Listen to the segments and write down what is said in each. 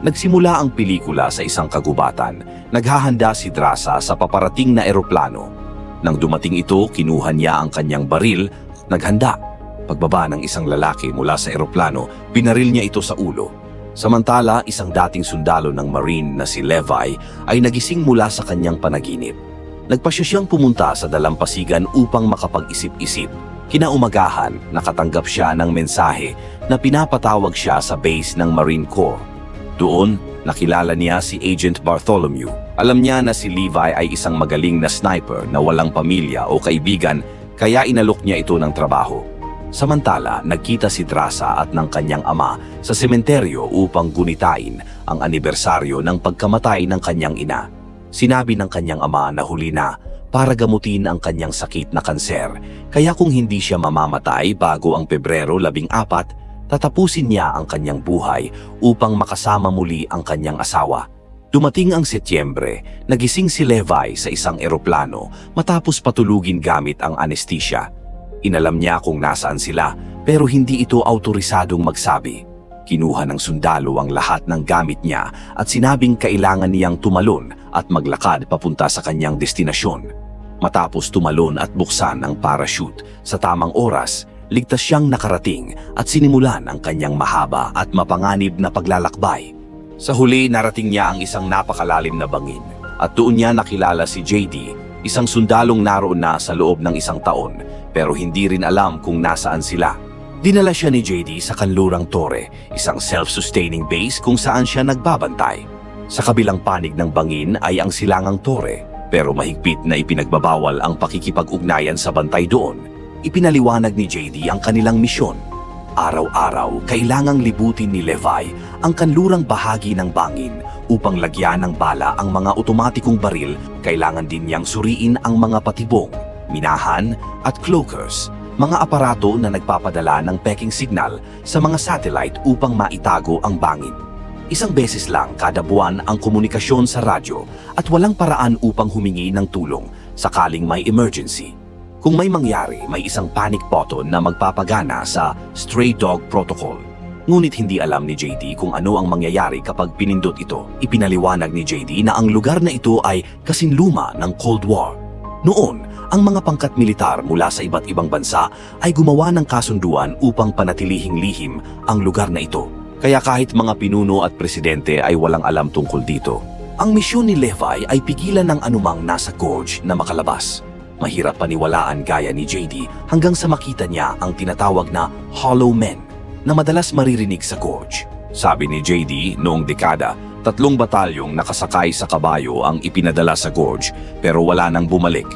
Nagsimula ang pelikula sa isang kagubatan. Naghahanda si Draza sa paparating na eroplano. Nang dumating ito, kinuha niya ang kanyang baril, naghanda. Pagbaba ng isang lalaki mula sa eroplano, binaril niya ito sa ulo. Samantala, isang dating sundalo ng Marine na si Levi ay nagising mula sa kanyang panaginip. Nagpasya siyang pumunta sa dalampasigan upang makapag-isip-isip. Kinaumagahan, nakatanggap siya ng mensahe na pinapatawag siya sa base ng Marine Corps. Doon, nakilala niya si Agent Bartholomew. Alam niya na si Levi ay isang magaling na sniper na walang pamilya o kaibigan, kaya inalok niya ito ng trabaho. Samantala, nagkita si Draza at ng kanyang ama sa sementeryo upang gunitain ang anibersaryo ng pagkamatay ng kanyang ina. Sinabi ng kanyang ama na huli na para gamutin ang kanyang sakit na kanser, kaya kung hindi siya mamamatay bago ang Pebrero 14, tatapusin niya ang kanyang buhay upang makasama muli ang kanyang asawa. Dumating ang Setyembre, nagising si Levi sa isang eroplano matapos patulugin gamit ang anesthesia. Inalam niya kung nasaan sila pero hindi ito autorisadong magsabi. Kinuha ng sundalo ang lahat ng gamit niya at sinabing kailangan niyang tumalon at maglakad papunta sa kanyang destinasyon. Matapos tumalon at buksan ang parachute sa tamang oras, ligtas siyang nakarating at sinimulan ang kanyang mahaba at mapanganib na paglalakbay. Sa huli, narating niya ang isang napakalalim na bangin at doon niya nakilala si JD, isang sundalong naroon na sa loob ng isang taon pero hindi rin alam kung nasaan sila. Dinala siya ni JD sa Kanlurang Torre, isang self-sustaining base kung saan siya nagbabantay. Sa kabilang panig ng bangin ay ang Silangang Torre pero mahigpit na ipinagbabawal ang pakikipag-ugnayan sa bantay doon. Ipinaliwanag ni JD ang kanilang misyon. Araw-araw, kailangang libutin ni Levi ang kanlurang bahagi ng bangin upang lagyan ng bala ang mga otomatikong baril. Kailangan din niyang suriin ang mga patibong, minahan at cloakers, mga aparato na nagpapadala ng peking signal sa mga satellite upang maitago ang bangin. Isang beses lang kada buwan ang komunikasyon sa radyo at walang paraan upang humingi ng tulong sakaling may emergency. Kung may mangyari, may isang panic button na magpapagana sa Stray Dog Protocol. Ngunit hindi alam ni JD kung ano ang mangyayari kapag pinindot ito. Ipinaliwanag ni JD na ang lugar na ito ay kasinluma ng Cold War. Noon, ang mga pangkat militar mula sa iba't ibang bansa ay gumawa ng kasunduan upang panatilihing lihim ang lugar na ito. Kaya kahit mga pinuno at presidente ay walang alam tungkol dito. Ang misyon ni Levi ay pigilan ng anumang nasa gorge na makalabas. Mahirap paniwalaan gaya ni JD hanggang sa makita niya ang tinatawag na Hollow Men na madalas maririnig sa gorge. Sabi ni JD, noong dekada, 3 batalyong nakasakay sa kabayo ang ipinadala sa gorge pero wala nang bumalik.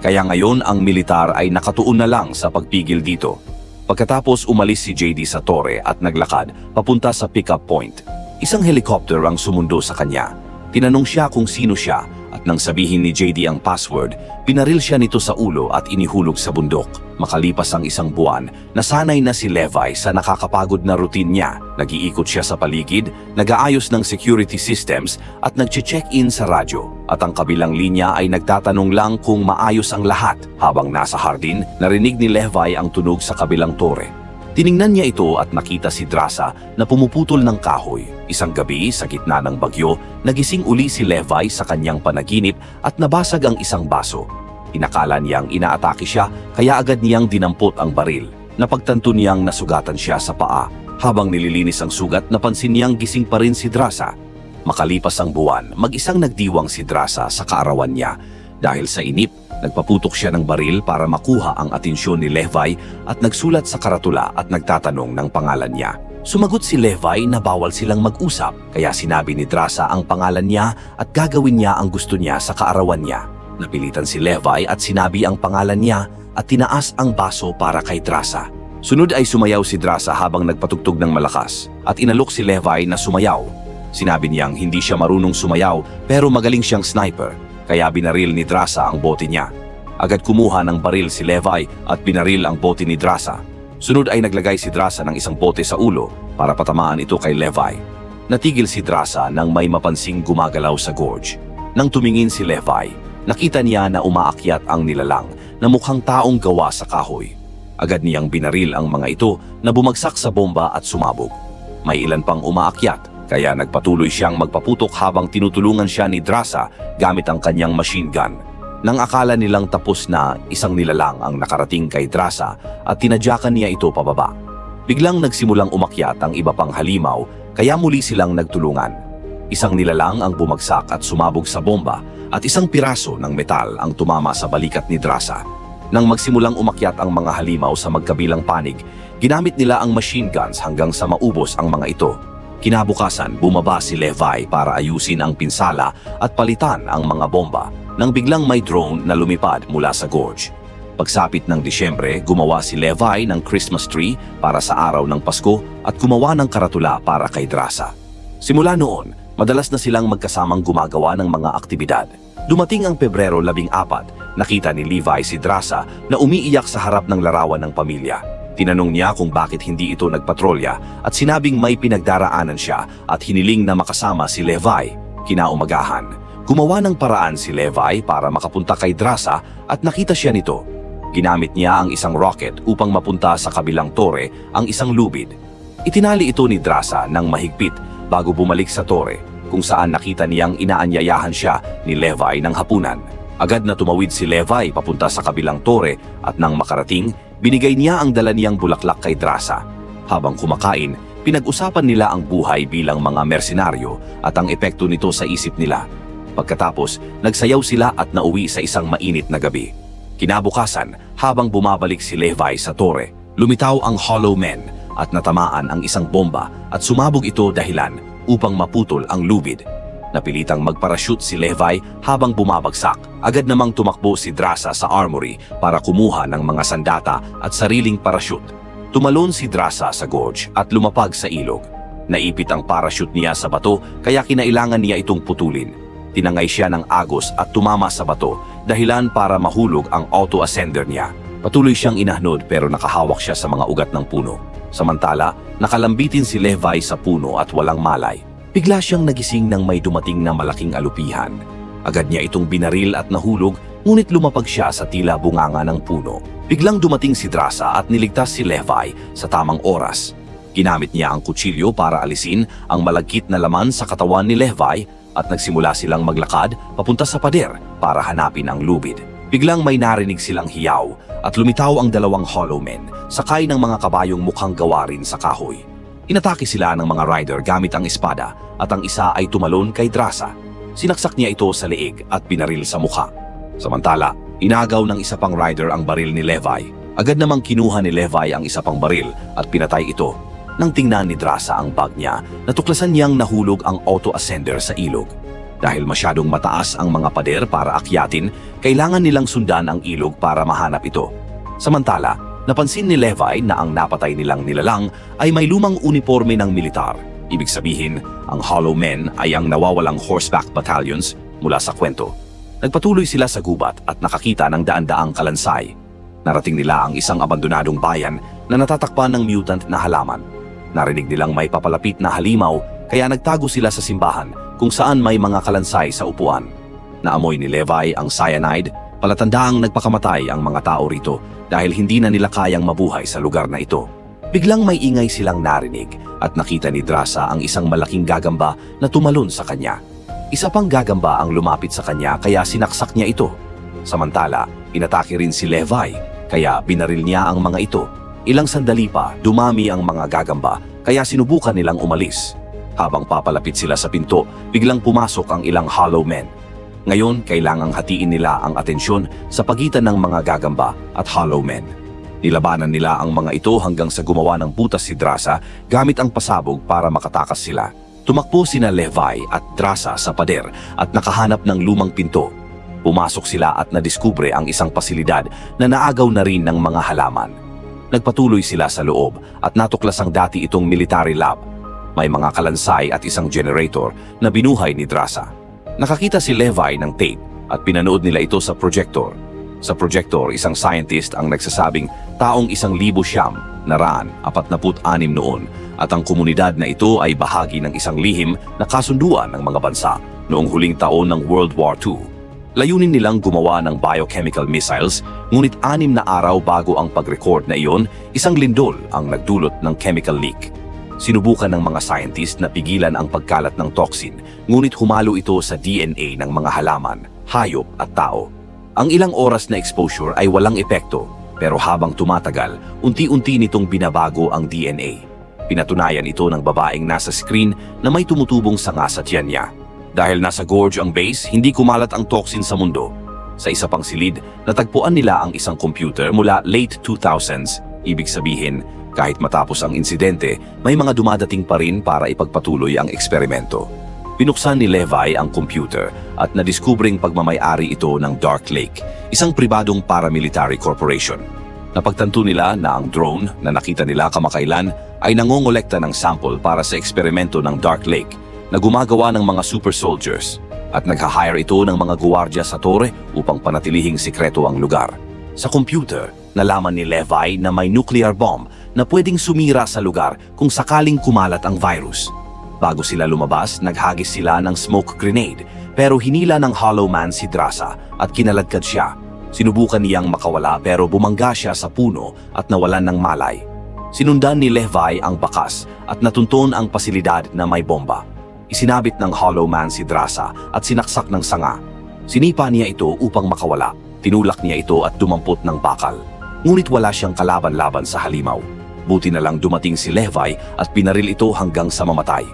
Kaya ngayon ang militar ay nakatuon na lang sa pagpigil dito. Pagkatapos umalis si JD sa tore at naglakad papunta sa pickup point. Isang helicopter ang sumundo sa kanya. Tinanong siya kung sino siya at nang sabihin ni JD ang password, pinaril siya nito sa ulo at inihulog sa bundok. Makalipas ang 1 buwan, nasanay na si Levi sa nakakapagod na routine niya. Nag-iikot siya sa paligid, nag-aayos ng security systems at nag-check-in sa radyo. At ang kabilang linya ay nagtatanong lang kung maayos ang lahat. Habang nasa hardin, narinig ni Levi ang tunog sa kabilang tore. Tiningnan niya ito at nakita si Draza na pumuputol ng kahoy. Isang gabi sa gitna ng bagyo, nagising uli si Levi sa kanyang panaginip at nabasag ang isang baso. Inakala niyang inaatake siya kaya agad niyang dinampot ang baril. Napagtanto niyang nasugatan siya sa paa. Habang nililinis ang sugat, napansin niyang gising pa rin si Draza. Makalipas ang buwan, mag-isang nagdiwang si Draza sa kaarawan niya. Dahil sa inip, nagpaputok siya ng baril para makuha ang atensyon ni Levi at nagsulat sa karatula at nagtatanong ng pangalan niya. Sumagot si Levi na bawal silang mag-usap kaya sinabi ni Draza ang pangalan niya at gagawin niya ang gusto niya sa kaarawan niya. Napilitan si Levi at sinabi ang pangalan niya at tinaas ang baso para kay Draza. Sunod ay sumayaw si Draza habang nagpatugtog ng malakas at inalok si Levi na sumayaw. Sinabi niyang hindi siya marunong sumayaw pero magaling siyang sniper. Kaya binaril ni Draza ang bote niya. Agad kumuha ng baril si Levi at binaril ang bote ni Draza. Sunod ay naglagay si Draza ng isang bote sa ulo para patamaan ito kay Levi. Natigil si Draza nang may mapansing gumagalaw sa gorge. Nang tumingin si Levi, nakita niya na umaakyat ang nilalang na mukhang taong gawa sa kahoy. Agad niyang binaril ang mga ito na bumagsak sa bomba at sumabog. May ilan pang umaakyat kaya nagpatuloy siyang magpaputok habang tinutulungan siya ni Drasa gamit ang kanyang machine gun. Nang akala nilang tapos na, isang nilalang ang nakarating kay Drasa at tinadyakan niya ito pababa. Biglang nagsimulang umakyat ang iba pang halimaw, kaya muli silang nagtulungan. Isang nilalang ang bumagsak at sumabog sa bomba at isang piraso ng metal ang tumama sa balikat ni Drasa. Nang magsimulang umakyat ang mga halimaw sa magkabilang panig, ginamit nila ang machine guns hanggang sa maubos ang mga ito. Kinabukasan, bumaba si Levi para ayusin ang pinsala at palitan ang mga bomba nang biglang may drone na lumipad mula sa gorge. Pagsapit ng Disyembre, gumawa si Levi ng Christmas tree para sa araw ng Pasko at gumawa ng karatula para kay Drasa. Simula noon, madalas na silang magkasamang gumagawa ng mga aktibidad. Dumating ang Pebrero 14, nakita ni Levi si Drasa na umiiyak sa harap ng larawan ng pamilya. Tinanong niya kung bakit hindi ito nagpatrolya at sinabing may pinagdaraanan siya at hiniling na makasama si Levi. Kinaumagahan, gumawa ng paraan si Levi para makapunta kay Drasa at nakita siya nito. Ginamit niya ang isang rocket upang mapunta sa kabilang tore ang isang lubid. Itinali ito ni Drasa ng mahigpit bago bumalik sa tore, kung saan nakita niyang inaanyayahan siya ni Levi ng hapunan. Agad na tumawid si Levi papunta sa kabilang tore at nang makarating, binigay niya ang dala niyang bulaklak kay Drasa. Habang kumakain, pinag-usapan nila ang buhay bilang mga mersenaryo at ang epekto nito sa isip nila. Pagkatapos, nagsayaw sila at nauwi sa isang mainit na gabi. Kinabukasan, habang bumabalik si Levi sa tore, lumitaw ang Hollow Men at natamaan ang isang bomba at sumabog ito dahilan upang maputol ang lubid. Napilitang magparachute si Levi habang bumabagsak. Agad namang tumakbo si Drasa sa armory para kumuha ng mga sandata at sariling parachute. Tumalon si Drasa sa gorge at lumapag sa ilog. Naipit ang parachute niya sa bato kaya kinailangan niya itong putulin. Tinangay siya ng agos at tumama sa bato, dahilan para mahulog ang auto-ascender niya. Patuloy siyang inahnod pero nakahawak siya sa mga ugat ng puno. Samantala, nakalambitin si Levi sa puno at walang malay. Bigla siyang nagising nang may dumating na malaking alupihan. Agad niya itong binaril at nahulog, ngunit lumapag siya sa tila bunganga ng puno. Biglang dumating si Drasa at niligtas si Levi sa tamang oras. Ginamit niya ang kutsilyo para alisin ang malagkit na laman sa katawan ni Levi at nagsimula silang maglakad papunta sa pader para hanapin ang lubid. Biglang may narinig silang hiyaw at lumitaw ang dalawang Hollow Men, sakay ng mga kabayong mukhang gawa rin sa kahoy. Inatake sila ng mga rider gamit ang espada at ang isa ay tumalon kay Drasa. Sinaksak niya ito sa leeg at binaril sa mukha. Samantala, inagaw ng isa pang rider ang baril ni Levi. Agad namang kinuha ni Levi ang isa pang baril at pinatay ito. Nang tingnan ni Drasa ang bag niya, natuklasan niyang nahulog ang auto-ascender sa ilog. Dahil masyadong mataas ang mga pader para akyatin, kailangan nilang sundan ang ilog para mahanap ito. Samantala, napansin ni Levi na ang napatay nilang nilalang ay may lumang uniforme ng militar. Ibig sabihin, ang Hollow Men ay ang nawawalang horseback battalions mula sa kwento. Nagpatuloy sila sa gubat at nakakita ng daan-daang kalansay. Narating nila ang isang abandonadong bayan na natatakpan ng mutant na halaman. Narinig nilang may papalapit na halimaw kaya nagtago sila sa simbahan kung saan may mga kalansay sa upuan. Naamoy ni Levi ang cyanide, palatandaang nagpakamatay ang mga tao rito dahil hindi na nila kayang mabuhay sa lugar na ito. Biglang may ingay silang narinig at nakita ni Drasa ang isang malaking gagamba na tumalon sa kanya. Isa pang gagamba ang lumapit sa kanya kaya sinaksak niya ito. Samantala, inatake rin si Levi kaya binaril niya ang mga ito. Ilang sandali pa, dumami ang mga gagamba kaya sinubukan nilang umalis. Habang papalapit sila sa pinto, biglang pumasok ang ilang Hollow Men. Ngayon, kailangang hatiin nila ang atensyon sa pagitan ng mga gagamba at Hollow Men. Nilabanan nila ang mga ito hanggang sa gumawa ng butas si Drasa gamit ang pasabog para makatakas sila. Tumakbo sina Levi at Drasa sa pader at nakahanap ng lumang pinto. Pumasok sila at nadiskubre ang isang pasilidad na naagaw na rin ng mga halaman. Nagpatuloy sila sa loob at natuklas ang dati itong military lab. May mga kalansay at isang generator na binuhay ni Drasa. Nakakita si Levi ng tape at pinanood nila ito sa projector. Sa projector, isang scientist ang nagsasabing taong 1,946 noon at ang komunidad na ito ay bahagi ng isang lihim na kasunduan ng mga bansa noong huling taon ng World War II. Layunin nilang gumawa ng biochemical missiles, ngunit 6 na araw bago ang pag-record na iyon, isang lindol ang nagdulot ng chemical leak. Sinubukan ng mga scientist na pigilan ang pagkalat ng toxin, ngunit humalo ito sa DNA ng mga halaman, hayop at tao. Ang ilang oras na exposure ay walang epekto, pero habang tumatagal, unti-unti nitong binabago ang DNA. Pinatunayan ito ng babaeng nasa screen na may tumutubong sanga sa tiyan niya. Dahil nasa gorge ang base, hindi kumalat ang toxin sa mundo. Sa isa pang silid, natagpuan nila ang isang computer mula late 2000s. Ibig sabihin, kahit matapos ang insidente, may mga dumadating pa rin para ipagpatuloy ang eksperimento. Binuksan ni Levi ang computer at nadiskubring pagmamay-ari ito ng Dark Lake, isang pribadong paramilitary corporation. Napagtanto nila na ang drone na nakita nila kamakailan ay nangongolekta ng sample para sa eksperimento ng Dark Lake na gumagawa ng mga super soldiers at nagha-hire ito ng mga guwardiya sa tore upang panatilihing sikreto ang lugar. Sa computer, nalaman ni Levi na may nuclear bomb na pwedeng sumira sa lugar kung sakaling kumalat ang virus. Bago sila lumabas, naghagis sila ng smoke grenade pero hinila ng Hollow Man si Drasa at kinaladkad siya. Sinubukan niyang makawala pero bumangga siya sa puno at nawalan ng malay. Sinundan ni Levi ang bakas at natunton ang pasilidad na may bomba. Isinabit ng Hollow Man si Drasa at sinaksak ng sanga. Sinipa niya ito upang makawala. Tinulak niya ito at dumampot ng bakal. Ngunit wala siyang kalaban-laban sa halimaw. Buti na lang dumating si Levi at pinaril ito hanggang sa mamatay.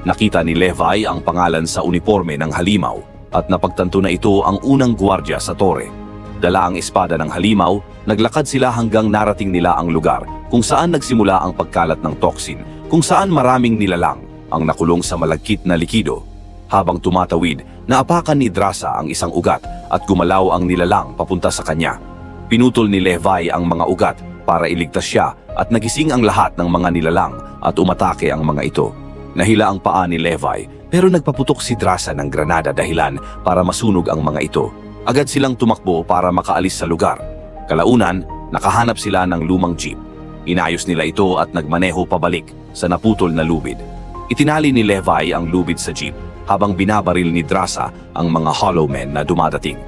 Nakita ni Levi ang pangalan sa uniforme ng halimaw at napagtanto na ito ang unang gwardiya sa tore. Dala ang espada ng halimaw, naglakad sila hanggang narating nila ang lugar kung saan nagsimula ang pagkalat ng toxin, kung saan maraming nilalang ang nakulong sa malagkit na likido. Habang tumatawid, naapakan ni Drasa ang isang ugat at gumalaw ang nilalang papunta sa kanya. Pinutol ni Levi ang mga ugat para iligtas siya at nagising ang lahat ng mga nilalang at umatake ang mga ito. Nahila ang paa ni Levi pero nagpaputok si Drasa ng granada dahilan para masunog ang mga ito. Agad silang tumakbo para makaalis sa lugar. Kalaunan, nakahanap sila ng lumang jeep. Inayos nila ito at nagmaneho pabalik sa naputol na lubid. Itinali ni Levi ang lubid sa jeep habang binabaril ni Drasa ang mga Hollow Men na dumadating.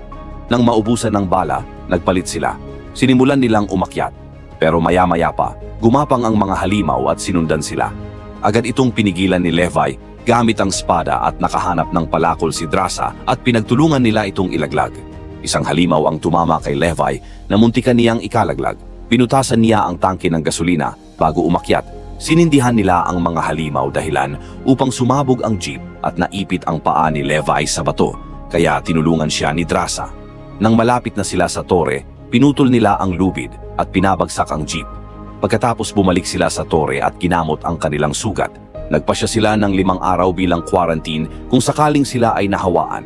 Nang maubusan ng bala, nagpalit sila. Sinimulan nilang umakyat. Pero maya-maya pa, gumapang ang mga halimaw at sinundan sila. Agad itong pinigilan ni Levi gamit ang spada at nakahanap ng palakol si Drasa at pinagtulungan nila itong ilaglag. Isang halimaw ang tumama kay Levi na muntikan niyang ikalaglag. Pinutasan niya ang tangke ng gasolina bago umakyat. Sinindihan nila ang mga halimaw dahilan upang sumabog ang jeep at naipit ang paa ni Levi sa bato, kaya tinulungan siya ni Drasa. Nang malapit na sila sa tore, pinutol nila ang lubid at pinabagsak ang jeep. Pagkatapos bumalik sila sa tore at ginamot ang kanilang sugat, nagpasya sila ng 5 araw bilang quarantine kung sakaling sila ay nahawaan.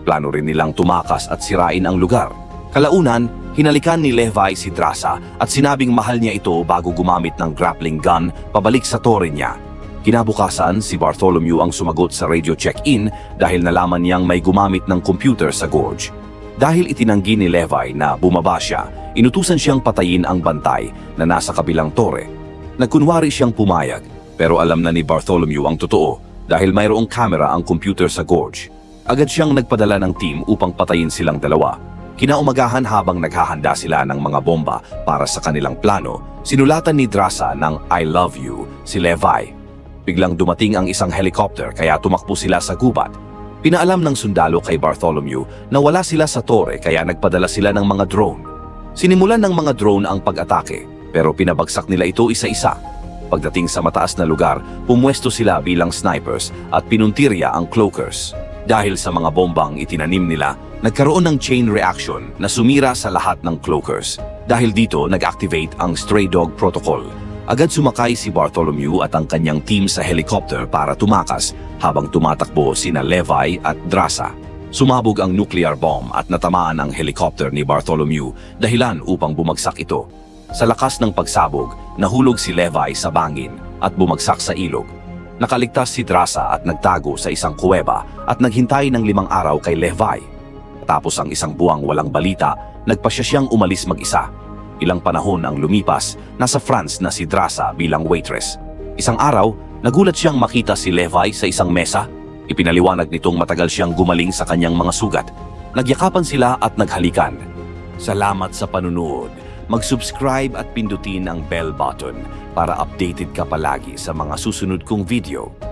Plano rin nilang tumakas at sirain ang lugar. Kalaunan, hinalikan ni Levi si Drasa at sinabing mahal niya ito bago gumamit ng grappling gun pabalik sa tore niya. Kinabukasan, si Bartholomew ang sumagot sa radio check-in dahil nalaman niyang may gumamit ng computer sa gorge. Dahil itinanggi ni Levi na bumaba siya, inutusan siyang patayin ang bantay na nasa kabilang tore. Nagkunwari siyang pumayag, pero alam na ni Bartholomew ang totoo dahil mayroong camera ang computer sa gorge. Agad siyang nagpadala ng team upang patayin silang dalawa. Kinaumagahan habang naghahanda sila ng mga bomba para sa kanilang plano, sinulatan ni Drasa ng I love you si Levi. Biglang dumating ang isang helicopter kaya tumakbo sila sa gubat. Pinaalam ng sundalo kay Bartholomew na wala sila sa tore kaya nagpadala sila ng mga drone. Sinimulan ng mga drone ang pag-atake pero pinabagsak nila ito isa-isa. Pagdating sa mataas na lugar, pumwesto sila bilang snipers at pinuntirya ang cloakers. Dahil sa mga bombang itinanim nila, nagkaroon ng chain reaction na sumira sa lahat ng cloakers. Dahil dito, nag-activate ang Stray Dog Protocol. Agad sumakay si Bartholomew at ang kanyang team sa helicopter para tumakas habang tumatakbo sina Levi at Drasa. Sumabog ang nuclear bomb at natamaan ang helicopter ni Bartholomew dahilan upang bumagsak ito. Sa lakas ng pagsabog, nahulog si Levi sa bangin at bumagsak sa ilog. Nakaligtas si Drasa at nagtago sa isang kuweba at naghintay ng 5 araw kay Levi. Tapos ang isang buwang walang balita, nagpasya siyang umalis mag-isa. Ilang panahon ang lumipas, nasa France na si Drasa bilang waitress. Isang araw, nagulat siyang makita si Levi sa isang mesa. Ipinaliwanag nitong matagal siyang gumaling sa kanyang mga sugat. Nagyakapan sila at naghalikan. Salamat sa panunood. mag-subscribe at pindutin ang bell button para updated ka palagi sa mga susunod kong video.